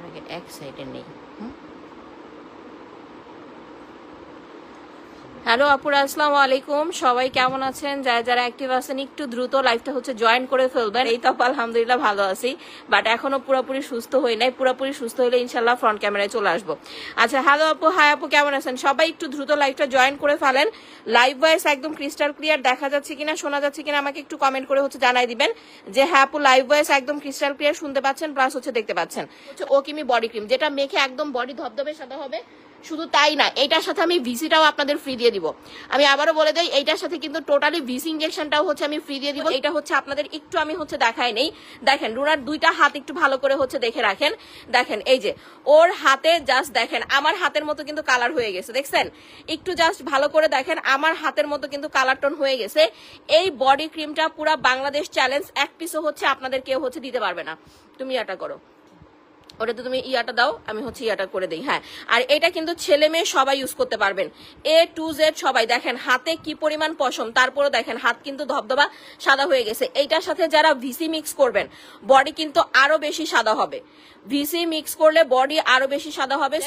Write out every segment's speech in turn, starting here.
আগে এক সাইডে নেই। হ্যালো আপুরা, আসসালামু আলাইকুম। সবাই কেমন আছেন? যারা যারা অ্যাক্টিভ আছেন একটু দ্রুত লাইভটা জয়েন করে ফেলবেন। এই তো আলহামদুলিল্লাহ ভালো আছি, বাট এখনো পুরোপুরি সুস্থ হই নাই। পুরোপুরি সুস্থ হলে ইনশাল্লাহ ফ্রন্ট ক্যামেরায় চলে আসবো। আচ্ছা, হ্যালো আপু, হাই আপু, কেমন আছেন? সবাই একটু দ্রুত লাইভটা জয়েন করে ফেলেন। লাইভ ভয়েস একদম ক্রিস্টাল ক্লিয়ার দেখা যাচ্ছে কিনা, শোনা যাচ্ছে কিনা আমাকে একটু কমেন্ট করে জানাই দিবেন যে হ্যাঁ আপু লাইভ ভয়েস একদম ক্রিস্টাল ক্লিয়ার শুনতে পাচ্ছেন, প্লাস দেখতে পাচ্ছেন। ওকিমি বডি ক্রিম, যেটা মেখে একদম বডি ধবধবে সাদা হবে। শুধু তাই না, এইটার সাথে আমি ভিসিটাও আপনাদের ফ্রি দিয়ে দিব। আমি আবারও বলে দেই, এইটার সাথে কিন্তু টোটালি ভিসি ইনজেকশনটাও আমি ফ্রি দিয়ে দিব। এটা আপনাদের একটু আমি দেখাই নেই। দেখেন রুনার দুইটা হাত একটু ভালো করে দেখে রাখেন। দেখেন এই যে ওর হাতে জাস্ট দেখেন আমার হাতের মতো কিন্তু কালার হয়ে গেছে, দেখছেন? একটু জাস্ট ভালো করে দেখেন আমার হাতের মতো কিন্তু কালার টোন হয়ে গেছে। এই বডি ক্রিমটা পুরা বাংলাদেশ চ্যালেঞ্জ, এক পিসও আপনাদের কেউ দিতে পারবে না। তুমি এটা করো, ওটাতে তুমি ইয়াটা দাও, আমি ইয়াটা করে দিই। হ্যাঁ, আর এটা কিন্তু ছেলে মেয়ে সবাই ইউজ করতে পারবেন, A to Z সবাই। দেখেন হাতে কি পরিমাণ পশম, তারপরে দেখেন হাত কিন্তু ধবধবা সাদা হয়ে গেছে। এইটার সাথে যারা ভিসি মিক্স করবেন বডি কিন্তু আরো বেশি সাদা হবে। ভিসি মিক্স করলে বডি আরো বেশি সাদা হবে।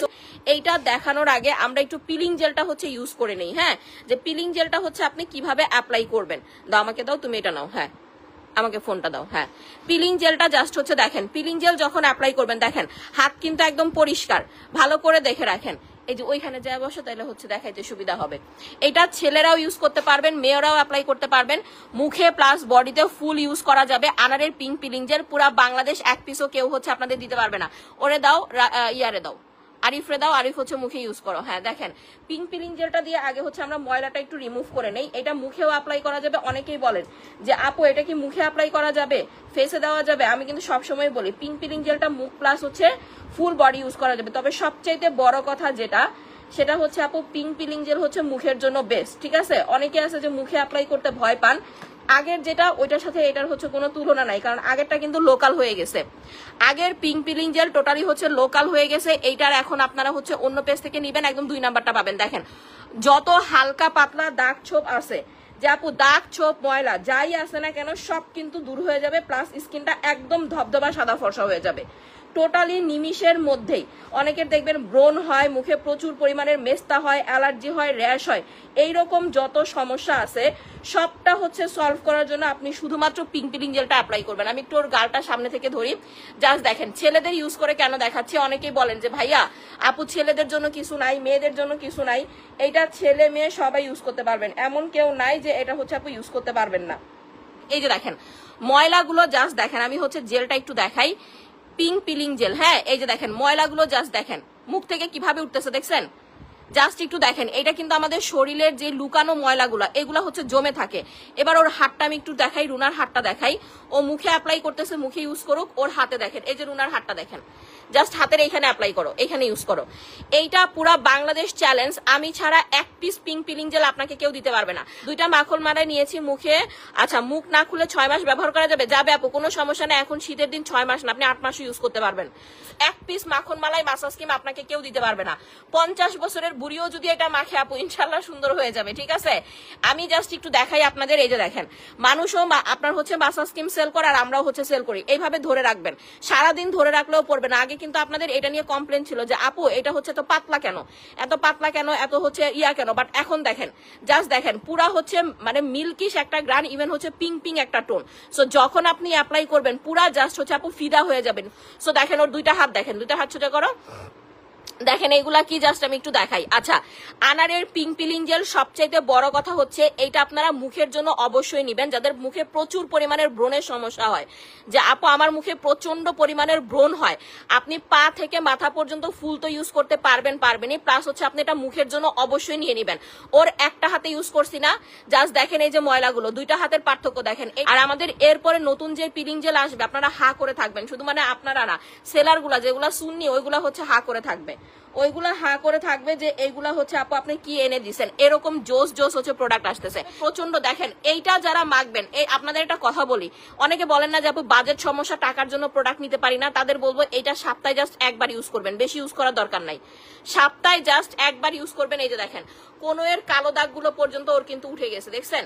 এইটা দেখানোর আগে আমরা একটু পিলিং জেলটা ইউজ করে নেই। হ্যাঁ, যে পিলিং জেলটা আপনি কিভাবে অ্যাপ্লাই করবেন। দাও, আমাকে দাও, তুমি এটা নাও। হ্যাঁ, আমাকে ফোনটা দাও। হ্যাঁ, পিলিং জেলটা জাস্ট দেখেন পিলিং জেল যখন অ্যাপ্লাই করবেন দেখেন হাত কিন্তু একদম পরিষ্কার, ভালো করে দেখে রাখেন। এই যে ওইখানে যা বসো তাহলে দেখাইতে সুবিধা হবে। এটা ছেলেরাও ইউজ করতে পারবেন, মেয়েরাও অ্যাপ্লাই করতে পারবেন। মুখে প্লাস বডিতে ফুল ইউজ করা যাবে। আনারের পিঙ্ক পিলিং জেল পুরা বাংলাদেশ এক পিসও কেউ আপনাদের দিতে পারবে না। ওরে দাও, ইয়ারে দাও, আরিফরে দাও, আরিফ মুখে ইউজ করো। হ্যাঁ দেখেন পিঙ্ক পিলিং জেলটা দিয়ে আগে আমরা ময়লাটা একটু রিমুভ করে নেই। এটা মুখেও অ্যাপ্লাই করা যাবে। অনেকেই বলেন যে আপু এটা কি মুখে অ্যাপ্লাই করা যাবে, ফেসে দেওয়া যাবে? আমি কিন্তু সবসময় বলি পিঙ্ক পিলিং জেলটা মুখ প্লাস ফুল বডি ইউজ করা যাবে। তবে সবচাইতে বড় কথা যেটা সেটা আপু পিঙ্ক পিলিং জেল মুখের জন্য বেস্ট। ঠিক আছে, অনেকে আছে যে মুখে অ্যাপ্লাই করতে ভয় পান। আগের যেটা ওইটার সাথে এটার কোনো তুলনা নাই, কারণ আগেরটা কিন্তু লোকাল হয়ে গেছে। আগের pink peeling jail totally local হয়ে গেছে। এইটার এখন আপনারা অন্য পেজ থেকে নিবেন, একদম 2 নাম্বারটা পাবেন। দেখেন যত হালকা পাতলা দাগ ছোপ আছে, যে আপু দাগ ছোপ ময়লা যাই আছে না কেন সব কিন্তু দূর হয়ে যাবে, প্লাস স্কিনটা একদম ধবধবা সাদা ফর্সা হয়ে যাবে টোটালি নিমিষের মধ্যেই। অনেকের দেখবেন ব্রণ হয়, মুখে প্রচুর পরিমাণের মেস্তা হয়, অ্যালার্জি হয়, র্যাশ হয়, এইরকম যত সমস্যা আছে সবটা সলভ করার জন্য আপনি শুধুমাত্র পিঙ্ক পিলিং জেলটা অ্যাপ্লাই করবেন। আমি একটু ওর গালটা সামনে থেকে ধরি, জাস্ট দেখেন। ছেলেদের ইউজ করে কেন দেখাচ্ছি, অনেকেই বলেন যে ভাইয়া আপু ছেলেদের জন্য কিছু নাই, মেয়েদের জন্য কিছু নাই। এইটা ছেলে মেয়ে সবাই ইউজ করতে পারবেন, এমন কেউ নাই যে এটা আপু ইউজ করতে পারবেন না। এই যে দেখেন ময়লাগুলো জাস্ট দেখেন, আমি জেলটা একটু দেখাই, পিঙ্ক পিলিং জেল। হ্যাঁ, এই যে দেখেন ময়লাগুলো জাস্ট দেখেন মুখ থেকে কিভাবে উঠতেছে, দেখছেন? জাস্ট একটু দেখেন, এটা কিন্তু আমাদের শরীরের যে লুকানো ময়লাগুলো এগুলো জমে থাকে। এবার ওর হাতটা আমি একটু দেখাই, রুনার হাতটা দেখাই। ও মুখে অ্যাপ্লাই করতেছে, মুখে ইউজ করুক। ওর হাতে দেখেন, এই যে রুনার হাতটা দেখেন, জাস্ট হাতের এইখানে অ্যাপ্লাই করো, এখানে ইউজ করো। এইটা পুরা বাংলাদেশ চ্যালেঞ্জ, আমি ছাড়া এক পিস পিঙ্ক পিলিং জেল আপনাকে কেউ দিতে পারবে না। 2টা মাখন মারাই নিয়েছি মুখে। আচ্ছা, মুখ না খুলে 6 মাস ব্যবহার করা যাবে? যাবে আপু, কোনো সমস্যা নেই। এখন শীতের দিন 6 মাস না, আপনি 8 মাসও ইউজ করতে পারবেন। এক পিস মাখন মালাই মাসাজ ক্রিম আপনাকে কেউ দিতে পারবে না। 50 বছরের বুড়িও যদি এটা মাখে আপু ইনশাল্লাহ সুন্দর হয়ে যাবে। ঠিক আছে, আমি জাস্ট একটু দেখাই আপনাদের। এই যে দেখেন মানুষও আপনার মাসাজ ক্রিম সেল করে, আর আমরাও সেল করি। এইভাবে ধরে রাখবেন, সারাদিন ধরে রাখলেও পড়বে না। আগে কিন্তু আপনাদের এটা নিয়ে কমপ্লেন ছিল যে আপু এটা তো পাতলা কেন, এত পাতলা কেন, এত ইয়া কেন। বাট এখন দেখেন, জাস্ট দেখেন পুরা মানে মিল্কিশ একটা গ্রান, ইভেন পিঙ্ক পিঙ্ক একটা টোন। সো যখন আপনি অ্যাপ্লাই করবেন পুরা জাস্ট আপু ফিদা হয়ে যাবেন। সো দেখেন ওর 2টা হাত দেখেন, 2টা হাত সোজা করো। দেখেন এইগুলা কি জাস্ট আমি একটু দেখাই। আচ্ছা, আনারের পিঙ্ক পিলিং জেল সবচাইতে বড় কথা এইটা আপনারা মুখের জন্য অবশ্যই নিবেন, যাদের মুখে প্রচুর পরিমাণের ব্রণের সমস্যা হয়। যে আপু আমার মুখে প্রচন্ড পরিমাণের ব্রণ হয়, আপনি পা থেকে মাথা পর্যন্ত ফুল তো ইউজ করতে পারবেনই, প্লাস আপনি এটা মুখের জন্য অবশ্যই নিয়ে নিবেন। ওর একটা হাতে ইউজ করছি না, জাস্ট দেখেন এই যে ময়লাগুলো, 2টা হাতের পার্থক্য দেখেন। আর আমাদের এরপরে নতুন যে পিলিং জেল আসবে আপনারা হা করে থাকবেন, শুধু মানে আপনারা না, সেলার গুলা যেগুলা সুন্নি ওইগুলা হা করে থাকবে, ওইগুলা হা করে থাকবে যে এইগুলা আপু আপনি কি এনে দিচ্ছেন। এরকম জোস জোস প্রোডাক্ট আসতেছে প্রচন্ড। দেখেন এইটা যারা মাখবেন, এই আপনাদের একটা কথা বলি, অনেকে বলেন না যে আপু বাজেট সমস্যা, টাকার জন্য প্রোডাক্ট নিতে পারি না, তাদের বলবো এইটা সপ্তাহে জাস্ট একবার ইউজ করবেন, বেশি ইউজ করার দরকার নাই। সপ্তাহে জাস্ট একবার ইউজ করবেন। এই যে দেখেন কোন এর কালো দাগগুলো পর্যন্ত ওর কিন্তু উঠে গেছে, দেখছেন?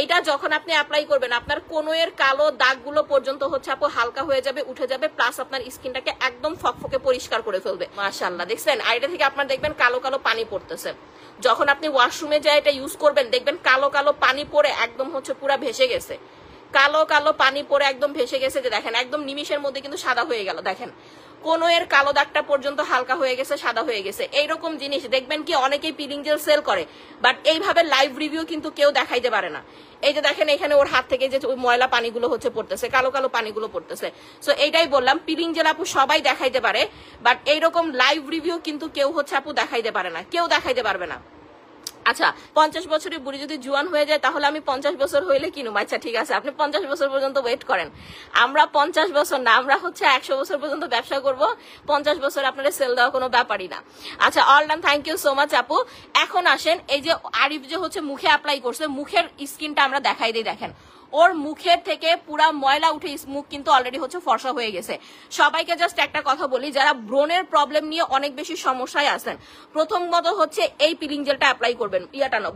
এটা যখন আপনি অ্যাপ্লাই করবেন আপনার কোনোয়ের কালো দাগগুলো পর্যন্ত হচ্ছে আপু হালকা হয়ে যাবে, উঠে যাবে, প্লাস আপনার স্কিনটাকে একদম ফকফকে পরিষ্কার করে ফেলবে। মাশাআল্লাহ, দেখছেন? আর এটা থেকে আপনার দেখবেন কালো কালো পানি পড়তেছে। যখন আপনি ওয়াশরুমে যায় এটা ইউজ করবেন দেখবেন কালো কালো পানি পড়ে একদম হচ্ছে পুরা ভেসে গেছে, কালো কালো পানি পরে একদম ভেসে গেছে, যে দেখেন একদম নিমিষের মধ্যে কিন্তু সাদা হয়ে গেল। দেখেন কোনো এর কালো দাগটা পর্যন্ত হালকা হয়ে গেছে, সাদা হয়ে গেছে। এইরকম জিনিস দেখবেন কি অনেকেই পিলিং জেল সেল করে, বাট এইভাবে লাইভ রিভিউ কিন্তু কেউ দেখাইতে পারে না। এই যে দেখেন এখানে ওর হাত থেকে যে ময়লা পানিগুলো হচ্ছে পড়তেছে, কালো কালো পানিগুলো পড়তেছে। সো এইটাই বললাম, পিলিং জেল আপু সবাই দেখাইতে পারে, বাট এইরকম লাইভ রিভিউ কিন্তু কেউ হচ্ছে আপু দেখাইতে পারে না, কেউ দেখাইতে পারবে না। আচ্ছা, 50 বছরের বুড়ি যদি জুয়ান হয়ে যায় তাহলে আমি 50 বছর হইলে কিনুম। আচ্ছা ঠিক আছে, আপনি 50 বছর পর্যন্ত ওয়েট করেন। আমরা 50 বছর না, আমরা হচ্ছে 100 বছর পর্যন্ত ব্যবসা করব। 50 বছর আপনারা সেল দেওয়া কোনো ব্যাপারই না। আচ্ছা, all done, thank you so much আপু। এখন আসেন, এই যে আরিফ যে হচ্ছে মুখে অ্যাপ্লাই করছে, মুখের স্কিনটা আমরা দেখাই দিই। দেখেন ওর মুখের থেকে পুরা ময়লা উঠে মুখ কিন্তু অলরেডি হচ্ছে ফর্সা হয়ে গেছে। সবাইকে জাস্ট একটা কথা বলি, যারা ব্রণের প্রবলেম নিয়ে অনেক বেশি সমস্যায় আছেন, প্রথমত হচ্ছে এই পিলিং জেলটা অ্যাপ্লাই করবেন। ইয়াটানো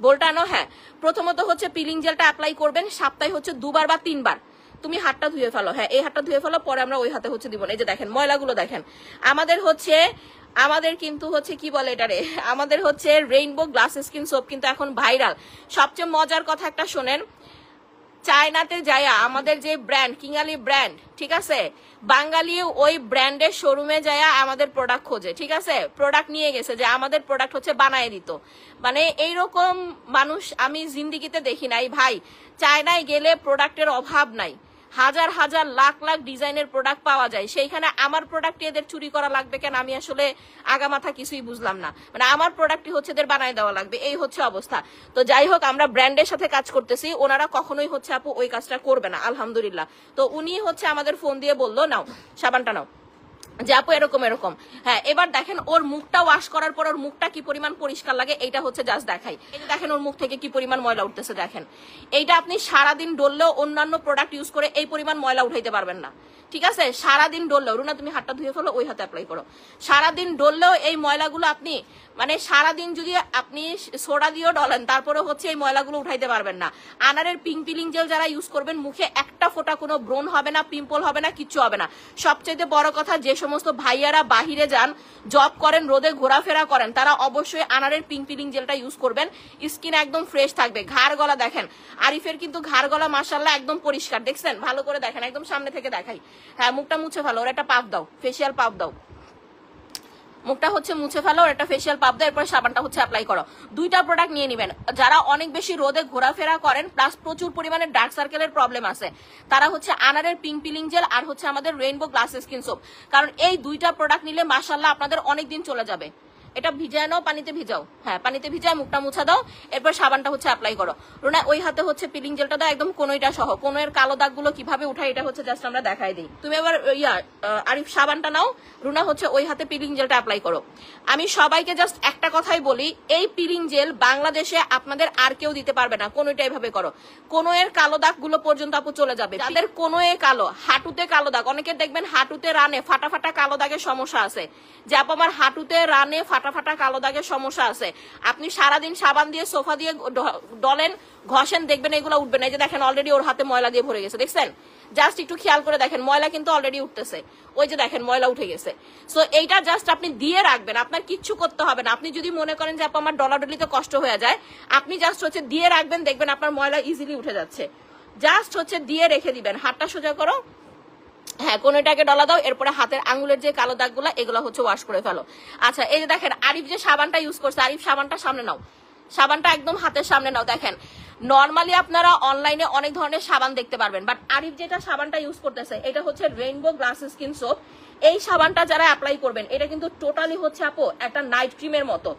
বোল্টানো, হ্যাঁ, প্রথমত হচ্ছে পিলিং জেলটা অ্যাপ্লাই করবেন সপ্তাহে হচ্ছে 2 বার বা 3 বার। তুমি হাতটা ধুয়ে ফেলো, হ্যাঁ এই হাতটা ধুয়ে ফেলো, পরে আমরা ওই হাতে হচ্ছে দিব না। এই যে দেখেন ময়লাগুলো দেখেন, আমাদের কিন্তু হচ্ছে কি বলে এটারে, আমাদের হচ্ছে রেইনবো গ্লাস স্কিন সোপ কিন্তু এখন ভাইরাল। সবচেয়ে মজার কথা একটা শোনেন, চায়নাতে যায়া আমাদের যে ব্র্যান্ড কিঙালি ব্র্যান্ড, ঠিক আছে, বাঙালি ওই ব্র্যান্ডের শোরুমে যায়া আমাদের প্রোডাক্ট খোঁজে, ঠিক আছে, প্রোডাক্ট নিয়ে গেছে যে আমাদের প্রোডাক্ট হচ্ছে বানায় দিত। মানে এইরকম মানুষ আমি জিন্দিগিতে দেখি নাই ভাই। চায়নায় গেলে প্রোডাক্টের অভাব নাই, হাজার হাজার লাখ লাখ ডিজাইনের প্রোডাক্ট পাওয়া যায়, সেইখানে আমার প্রোডাক্ট এদের চুরি করা লাগবে কেন? আমি আসলে আগামাথা কিছুই বুঝলাম না। মানে আমার প্রোডাক্টই হচ্ছে এদের বানায় দেওয়া লাগবে, এই হচ্ছে অবস্থা। তো যাই হোক, আমরা ব্র্যান্ডের সাথে কাজ করতেছি, ওনারা কখনোই হচ্ছে আপু ওই কাজটা করবে না, আলহামদুলিল্লাহ। তো উনি হচ্ছে আমাদের ফোন দিয়ে বললো নাও সাবানটা নাও, যে আপু এরকম এরকম। হ্যাঁ, এবার দেখেন ওর মুখটা ওয়াশ করার পর ওর মুখটা কি পরিমাণ পরিষ্কার লাগে, এইটা হচ্ছে জাস্ট দেখাই। এই যে দেখেন ওর মুখ থেকে কি পরিমাণ ময়লা উঠতেছে, দেখেন। এইটা আপনি সারাদিন ডললেও অন্যান্য প্রোডাক্ট ইউজ করে এই পরিমাণ ময়লা উঠাইতে পারবেন না, ঠিক আছে? সারাদিন ডললেও, রুনা তুমি হাতটা ধুয়ে ফেলো, ওই হাতে অ্যাপ্লাই করো। সারাদিন ডললেও এই ময়লাগুলো আপনি, মানে সারাদিন যদি আপনি সোডা দিয়েও ডলেন তারপরে হচ্ছে এই ময়লাগুলো উঠাইতে পারবেন না। আনারের পিঙ্ক পিলিং জেল যারা ইউজ করবেন, মুখে একটা ফোঁটা কোনো ব্রণ হবে না, পিম্পল হবে না, কিচ্ছু হবে না। সবচেয়ে বড় কথা, যে সমস্ত ভাইয়ারা বাহিরে যান, জব করেন, রোদে ঘোরাফেরা করেন, তারা অবশ্যই আনারের পিঙ্ক পিলিং জেলটা ইউজ করবেন। স্কিন একদম ফ্রেশ থাকবে। ঘাড় গলা দেখেন, আরিফের কিন্তু ঘাড় গলা মাশাআল্লাহ একদম পরিষ্কার, দেখছেন? ভালো করে দেখেন, একদম সামনে থেকে দেখাই। হ্যাঁ, মুখটা মুছে ফেলো, ওর একটা পাফ দাও, ফেসিয়াল পাফ দাও, মুখটা হচ্ছে মুছে ফেলো, একটা ফেসিয়াল পাপ দাও, এরপর সাবানটা হচ্ছে অ্যাপ্লাই করো। 2টা প্রোডাক্ট নিয়ে নেবেন। যারা অনেক বেশি রোদে ঘোরাফেরা করেন প্লাস প্রচুর পরিমাণে ডার্ক সার্কেলের প্রবলেম আছে, তারা হচ্ছে আনারের পিঙ্ক পিলিং জেল আর হচ্ছে আমাদের রেইনবো গ্লাস স্কিন সোপ, কারণ এই 2টা প্রোডাক্ট নিলে মাশাআল্লাহ আপনাদের অনেক দিন চলে যাবে। এটা ভিজায় নাও, পানিতে ভিজাও, হ্যাঁ পানিতে ভিজায় মুখটা মুছা দাও, এরপর সাবানটা হচ্ছে অ্যাপ্লাই করো। রুনা ওই হাতে হচ্ছে পিলিং জেলটা দাও, একদম কোনোইটা সহ, কোনোর কালো দাগগুলো কিভাবে উঠায় এটা হচ্ছে জাস্ট আমরা দেখাই দিই। তুমি এবার আরিফ সাবানটা নাও, রুনা হচ্ছে ওই হাতে পিলিং জেলটা অ্যাপ্লাই করো। আমি সবাইকে জাস্ট একটা কথাই বলি, এই পিলিং জেল বাংলাদেশে আপনাদের আর কেউ দিতে পারবে না, কোনোটা এভাবে করো। কোনোর কালো দাগগুলো পর্যন্ত আপু চলে যাবে। যাদের কোনোয়ে কালো, হাঁটুতে কালো দাগ, অনেকের দেখবেন হাঁটুতে রানে ফাটা ফাটা কালো দাগের সমস্যা আছে, যে আপু আমার হাঁটুতে রানে ফাটা ফাটা কালো দাগের সমস্যা আছে, আপনি সারাদিন সাবান দিয়ে সোফা দিয়ে ডলেন, ঘষেন, দেখবেন এগুলো উঠবে না। এই যে দেখেন অলরেডি ওর হাতে ময়লা দিয়ে ভরে গেছে, দেখছেন? জাস্ট একটু খেয়াল করে দেখেন, ময়লা কিন্তু অলরেডি উঠতেছে, ওই যে দেখেন ময়লা উঠে গেছে। সো এইটা জাস্ট আপনি দিয়ে রাখবেন, আপনার কিচ্ছু করতে হবে না। আপনি যদি মনে করেন যে আপু আমার ডলাডলিতে কষ্ট হয়ে যায়, আপনি জাস্ট হচ্ছে দিয়ে রাখবেন, দেখবেন আপনার ময়লা ইজিলি উঠে যাচ্ছে। জাস্ট হচ্ছে দিয়ে রেখে দিবেন। হাতটা সোজা করো, হ্যাঁ কোনোটাকে ডলা দাও, এরপরে হাতের আঙ্গুলের যে কালো দাগগুলো এগুলো হচ্ছে ওয়াশ করে ফেলো। আচ্ছা, এই যে দেখেন আরিফ যে সাবানটা ইউজ করছে, আরিফ সাবানটা সামনে নাও, সাবানটা একদম হাতের সামনে নাও। দেখেন নর্মালি আপনারা অনলাইনে অনেক ধরনের সাবান দেখতে পারবেন, বাট আরিফ যেটা সাবানটা ইউজ করতেছে এটা হচ্ছে রেইনবো গ্লাস স্কিন সোপ। এই সাবানটা যারা অ্যাপ্লাই করবেন, এটা কিন্তু টোটালি হচ্ছে আপু একটা নাইট ক্রিমের মতো।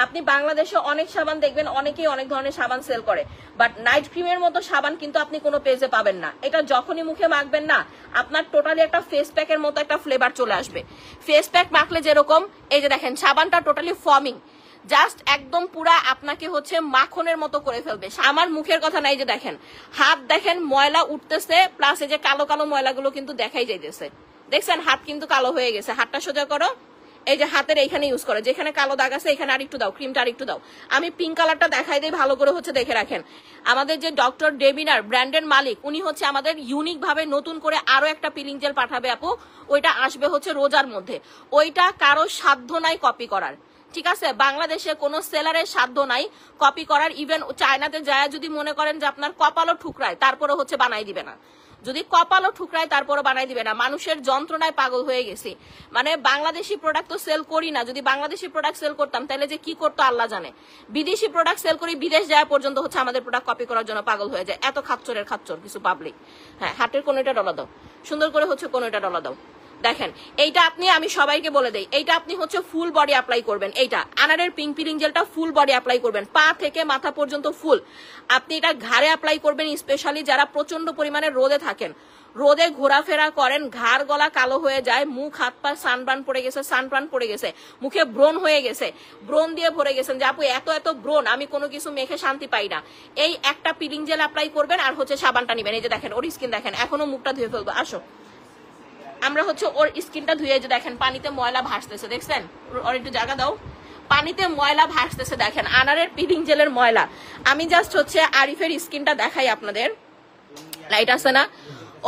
আপনি বাংলাদেশে অনেক সাবান দেখবেন, অনেকেই অনেক ধরনের সাবান সেল করে, বাট নাইট ক্রিমের মতো সাবান কিন্তু আপনি কোনো পেজে পাবেন না। এটা যখনই মুখে মাখবেন না, আপনার টোটালি একটা ফেস প্যাকের মতো একটা ফ্লেভার চলে আসবে। ফেস প্যাক মাখলে যেরকম, এই যে দেখেন সাবানটা টোটালি ফর্মিং, জাস্ট একদম পুরা আপনাকে হচ্ছে মাখনের মতো করে ফেলবে। আমার মুখের কথা নাই, যে দেখেন হাত দেখেন ময়লা উঠতেছে, প্লাস এই যে কালো কালো ময়লাগুলো কিন্তু দেখাই যাইতেছে, দেখছেন হাত কিন্তু কালো হয়ে গেছে। হাতটা সোজা করো, এই যে হাতের এইখানে ইউজ করে, যেখানে কালো দাগ আছে এখানে আরেকটু দাও, ক্রিমটা আরেকটু দাও। আমি পিঙ্ক কালারটা দেখাই দিই, ভালো করে হচ্ছে দেখে রাখেন। আমাদের যে ডক্টর ডেবিনার ব্র্যান্ডের মালিক, উনি হচ্ছে আমাদের ইউনিক ভাবে নতুন করে আরো একটা পিলিং জেল পাঠাবে আপু। ওইটা আসবে হচ্ছে রোজার মধ্যে। ওইটা কারো সাধ্য নাই কপি করার, ঠিক আছে? বাংলাদেশে কোনো সেলারের সাধ্য নাই কপি করার। ইভেন চায়নাতে যায় যদি মনে করেন যে আপনার কপালও ঠুকরায়, তারপরে হচ্ছে বানাই দিবে না। যদি কপালও ঠুকরায় তারপরে বানাই দিবে না। মানুষের যন্ত্রণায় পাগল হয়ে গেছি। মানে বাংলাদেশি প্রোডাক্ট তো সেল করি না, যদি বাংলাদেশি প্রোডাক্ট সেল করতাম তাহলে যে কি করতো আল্লাহ জানে। বিদেশি প্রোডাক্ট সেল করি, বিদেশ যাওয়া পর্যন্ত হচ্ছে আমাদের প্রোডাক্ট কপি করার জন্য পাগল হয়ে যায়। এত খাচ্চরের খাচ্চর কিছু পাবলিক। হ্যাঁ, হাতের কোনোটা ডলা দাও, সুন্দর করে হচ্ছে কোনোটা ডলা দাও। দেখেন এইটা আপনি, আমি সবাইকে বলে দেই, এইটা আপনি হচ্ছে ফুল বডি অ্যাপ্লাই করবেন। এইটা আনারের পিঙ্ক পিলিং জেলটা ফুল বডি অ্যাপ্লাই করবেন, পা থেকে মাথা পর্যন্ত ফুল। আপনি এটা ঘাড়ে অ্যাপ্লাই করবেন, স্পেশালি যারা প্রচন্ড পরিমাণে রোদে থাকেন, রোদে ঘোরাফেরা করেন, ঘাড় গলা কালো হয়ে যায়, মুখ হাত পা সানবার্ন পড়ে গেছে, সানবার্ন পড়ে গেছে, মুখে ব্রণ হয়ে গেছে, ব্রণ দিয়ে ভরে গেছেন যে আপু এত এত ব্রণ, আমি কোনো কিছু মেখে শান্তি পাই না। এই একটা পিলিং জেল অ্যাপ্লাই করবেন আর হচ্ছে সাবানটা নেবেন। এই যে দেখেন ওর স্কিন দেখেন, এখনো মুখটা ধুয়ে ফেলবো। আসো আমরা হচ্ছে ওর স্কিনটা ধুয়ে, যে দেখেন পানিতে ময়লা ভাসতেছে, দেখছেন? ওর একটু জায়গা দাও, পানিতে ময়লা ভাসতেছে, দেখেন আনারের পিলিং জেলের ময়লা। আমি জাস্ট হচ্ছে আরিফের স্কিনটা দেখাই আপনাদের, লাইট আছে না?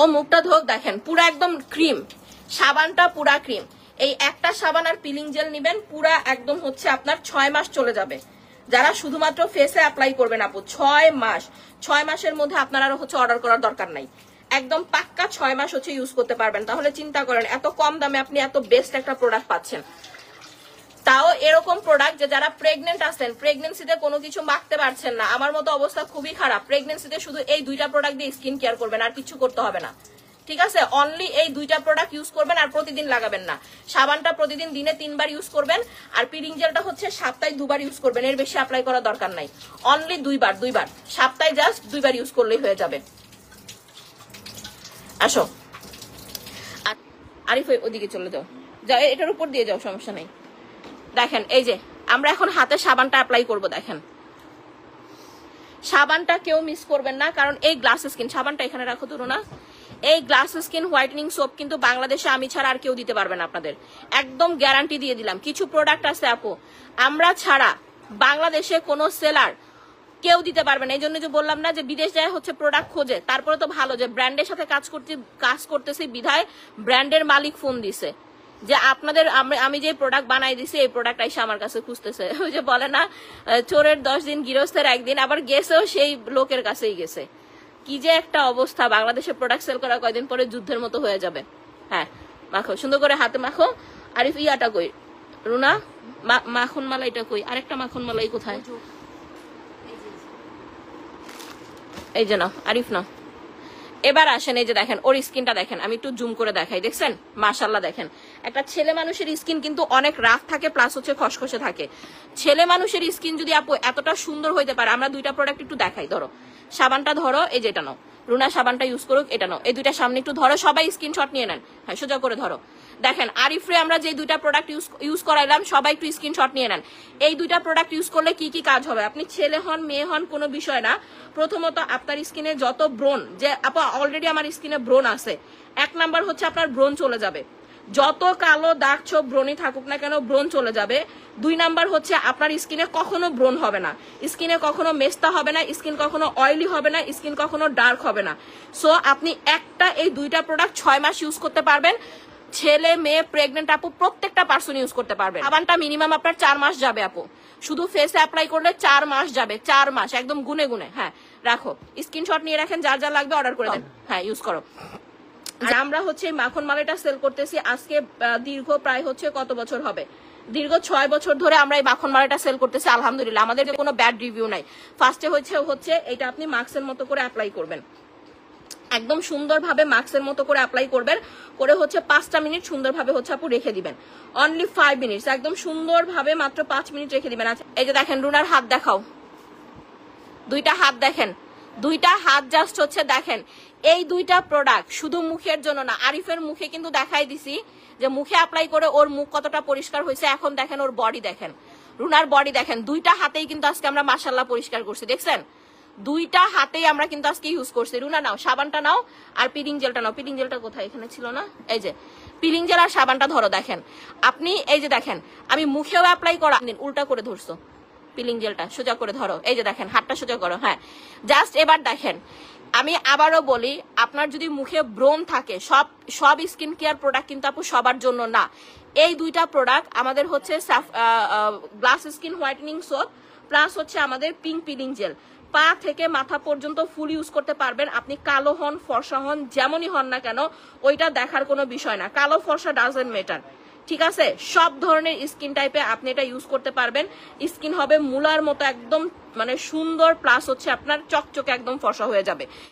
ও মুখটা ধোক, দেখেন পুরা একদম ক্রিম, সাবানটা পুরা ক্রিম। এই একটা সাবান আর পিলিং জেল নিবেন, পুরা একদম হচ্ছে আপনার 6 মাস চলে যাবে। যারা শুধুমাত্র ফেসে অ্যাপ্লাই করবেন আপু, 6 মাস, 6 মাসের মধ্যে আপনারা হচ্ছে অর্ডার করার দরকার নাই, একদম পাক্কা 6 মাস হচ্ছে ইউজ করতে পারবেন। তাহলে চিন্তা করেন এত কম দামে আপনি এত বেস্ট একটা প্রোডাক্ট পাচ্ছেন। তাও এরকম প্রোডাক্ট যে যারা প্রেগনেন্ট আছেন, প্রেগনেন্সিতে কোনো কিছু মাখতে পারছেন না, আমার মতো অবস্থা খুবই খারাপ, প্রেগনেন্সিতে শুধু এই দুইটা প্রোডাক্ট দিয়ে স্কিন কেয়ার করবেন, আর কিছু করতে হবে না, ঠিক আছে? অনলি এই দুইটা প্রোডাক্ট ইউজ করবেন আর প্রতিদিন লাগাবেন না। সাবানটা প্রতিদিন দিনে 3 বার ইউজ করবেন, আর পিলিং জেলটা হচ্ছে সপ্তাহে 2 বার ইউজ করবেন, এর বেশি অ্যাপ্লাই করার দরকার নাই। অনলি 2 বার সপ্তাহে জাস্ট 2 বার ইউজ করলেই হয়ে যাবে। আসো আরিফ, ওদিকে চলে যাও, এটার উপর দিয়ে যাও, সমস্যা নেই। দেখেন এই যে আমরা এখন হাতে সাবানটা অ্যাপ্লাই করব। দেখেন সাবানটা কেউ মিস করবেন না, কারণ এই গ্লাস স্কিন, সাবানটা এখানে রাখো তো না, এই গ্লাস স্কিন হোয়াইটেনিং সোপ কিন্তু বাংলাদেশে আমি ছাড়া আর কেউ দিতে পারবে না আপনাদের, একদম গ্যারান্টি দিয়ে দিলাম। কিছু প্রোডাক্ট আছে আপু আমরা ছাড়া বাংলাদেশে কোনো সেলার কেউ দিতে পারবে না। এই জন্য যে বললাম না যে বিদেশ যায় হচ্ছে প্রোডাক্ট খোঁজে, তারপরে তো ভালো যে ব্র্যান্ডের সাথে কাজ করতেছি বিধায় ব্র্যান্ডের মালিক ফোন দিছে যে আপনাদের আমি যে প্রোডাক্ট বানাই দিছি এই প্রোডাক্ট এসে আমার কাছে খুঁজতেছে। ওই যে বলে না চোরের 10 দিন গৃহস্থের 1 দিন, আবার গেছেও সেই লোকের কাছেই গেছে। কি যে একটা অবস্থা, বাংলাদেশে প্রোডাক্ট সেল করা কয়দিন পরে যুদ্ধের মতো হয়ে যাবে। হ্যাঁ মাখো, সুন্দর করে হাতে মাখো। আরিফ ইয়াটা কই রুনা, মাখন মালাইটা কই? আরেকটা মাখন মালাই কোথায়? এই যে নাও আরিফ নাও। এবার আসেন, এই যে দেখেন ওর স্কিনটা দেখেন, আমি একটু জুম করে দেখাই, দেখছেন? মাশাআল্লাহ দেখেন, একটা ছেলে মানুষের স্কিন কিন্তু অনেক রাফ থাকে, প্লাস হচ্ছে খসখসে থাকে। ছেলে মানুষের স্কিন যদি আপু এতটা সুন্দর হইতে পারে, আমরা দুইটা প্রোডাক্ট একটু দেখাই। ধরো সাবানটা ধরো, এই যে এটা নাও, রুনা সাবানটা ইউজ করুক, এটা নাও, এই দুইটা সামনে একটু ধরো, সবাই স্ক্রিনশট নিয়ে নেন। হ্যাঁ সোজা করে ধরো। দেখেন আরিফরে আমরা যে দুইটা প্রোডাক্ট ইউজ করাইলাম, সবাই একটু স্ক্রিনশট নিয়ে নেন। এই দুইটা প্রোডাক্ট ইউজ করলে কি কি কাজ হবে, আপনি ছেলে হন মেয়ে হন কোনো বিষয় না। প্রথমত আপনার স্কিনে যত ব্রণ, যে আপা অলরেডি আমার স্কিনে ব্রণ আছে, 1 নাম্বার হচ্ছে আপনার ব্রণ চলে যাবে, যত কালো দাগ ছোপ ব্রণই থাকুক না কেন ব্রণ চলে যাবে। 2 নাম্বার হচ্ছে আপনার স্কিনে কখনো ব্রণ হবে না, স্কিনে কখনো মেস্তা হবে না, স্কিন কখনো অয়েলি হবে না, স্কিন কখনো ডার্ক হবে না। সো আপনি এই দুইটা প্রোডাক্ট 6 মাস ইউজ করতে পারবেন। ছেলে মেয়ে প্রেগনেন্ট আপু প্রত্যেকটা পার্সন ইউজ করতে পারবেন। সাবানটা মিনিমাম আপনার 4 মাস যাবে আপু, শুধু ফেসে অ্যাপ্লাই করলে 4 মাস যাবে, 4 মাস একদম গুনে গুনে। হ্যাঁ রাখো, স্ক্রিনশট নিয়ে রাখেন, যার যা লাগবে অর্ডার করে দেন। হ্যাঁ ইউজ করো। আমরা হচ্ছে মাখন মালাইটা সেল করতেছি আজকে দীর্ঘ প্রায় হচ্ছে কত বছর হবে, দীর্ঘ 6 বছর ধরে আমরা এই মাখন মালাইটা সেল করতেছি। আলহামদুলিল্লাহ আমাদের কোনো ব্যাড রিভিউ নাই। ফার্স্টে হচ্ছে এটা আপনি মাস্কের মতো করে অ্যাপ্লাই করবেন, একদম সুন্দরভাবে মাস্কের মতো করে অ্যাপ্লাই করবেন, করে হচ্ছে 5টা মিনিট সুন্দরভাবে হচ্ছে আপু রেখে দিবেন। অনলি 5 মিনিটস, একদম সুন্দরভাবে মাত্র 5 মিনিট রেখে দিবেন। আচ্ছা এই যে দেখেন রুনার হাত দেখাও, দুইটা হাত দেখেন, দুইটা হাত জাস্ট হচ্ছে দেখেন। এই দুইটা প্রোডাক্ট শুধু মুখের জন্য না, আরিফের মুখে কিন্তু দেখাই দিছি যে মুখে অ্যাপ্লাই করে ওর মুখ কতটা পরিষ্কার হয়েছে। এখন দেখেন ওর বডি দেখেন, রুনার বডি দেখেন, দুইটা হাতেই কিন্তু আজকে আমরা মাশাআল্লাহ পরিষ্কার করছি, দেখছেন? দুইটা হাতেই আমরা কিন্তু আজকে ইউজ করছি। রুনা নাও সাবানটা নাও আর পিলিং জেলটা নাও। পিলিং জেলটা কোথায়? এখানে ছিল না, এই যে পিলিং জেল আর সাবানটা ধরো, দেখেন আপনি এই যে দেখেন আমি মুখেও অ্যাপ্লাই করা, উল্টা করে ধরছো পিলিং জেলটা, সোজা করে ধরো, এই যে দেখেন হাতটা সোজা করো, হ্যাঁ জাস্ট এবার দেখেন। আমি আবারও বলি, আপনার যদি মুখে ব্রণ থাকে, সব স্কিন কেয়ার প্রোডাক্ট কিন্তু আপু সবার জন্য না। এই দুইটা প্রোডাক্ট আমাদের হচ্ছে glass skin whitening soap plus হচ্ছে আমাদের পিঙ্ক পিলিং জেল, পা থেকে মাথা পর্যন্ত ফুল ইউজ করতে পারবেন। আপনি কালো হন ফর্সা হন যেমনই হন না কেন, ওইটা দেখার কোনো বিষয় না, কালো ফর্সা ডাজন্ট ম্যাটার, ঠিক আছে? সব ধরনের স্কিন টাইপে আপনি এটা ইউজ করতে পারবেন। স্কিন হবে মুলার মতো একদম মানে সুন্দর, প্লাস হচ্ছে আপনার চকচকে একদম ফর্সা হয়ে যাবে।